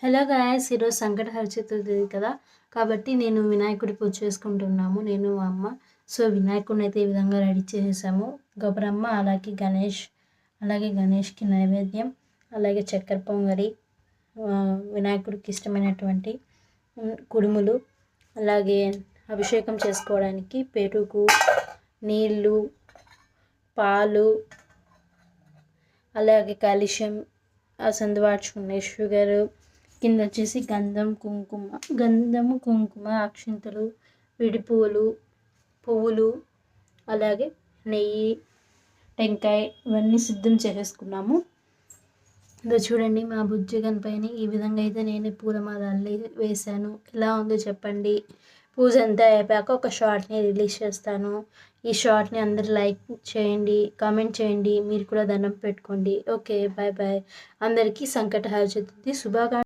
Hello guys, ఈరోజు సంకటహర చతుర్థి కదా, కాబట్టి నేను వినాయకుడి పూజ చేసుకుంటున్నాము, నేను మా అమ్మ. సో వినాయకుడిని అయితే ఈ విధంగా రెడీ చేసాము. గౌరమ్మ, అలాగే గణేష్కి నైవేద్యం, అలాగే చక్కెర పొంగలి, వినాయకుడికి ఇష్టమైనటువంటి కుడుములు, అలాగే అభిషేకం చేసుకోవడానికి పెరుగు, నీళ్ళు, పాలు, అలాగే కలిశం, సందువార్చుకునే షుగరు, కింద వచ్చేసి గంధము కుంకుమ, అక్షింతలు, విడి పువ్వులు, అలాగే నెయ్యి, టెంకాయ, ఇవన్నీ సిద్ధం చేసేసుకున్నాము. ఇదో చూడండి, మా బుజ్జి పైన ఈ విధంగా అయితే నేను పూలమాల అల్లి వేశాను. ఎలా ఉందో చెప్పండి. పూజ అంతా అయిపోయాక ఒక షార్ట్ని రిలీజ్ చేస్తాను. ఈ షార్ట్ని అందరు లైక్ చేయండి, కామెంట్ చేయండి, మీరు కూడా దండం పెట్టుకోండి. Okay, bye bye. అందరికీ సంకటహర చతుర్థి శుభాకాంక్షలు.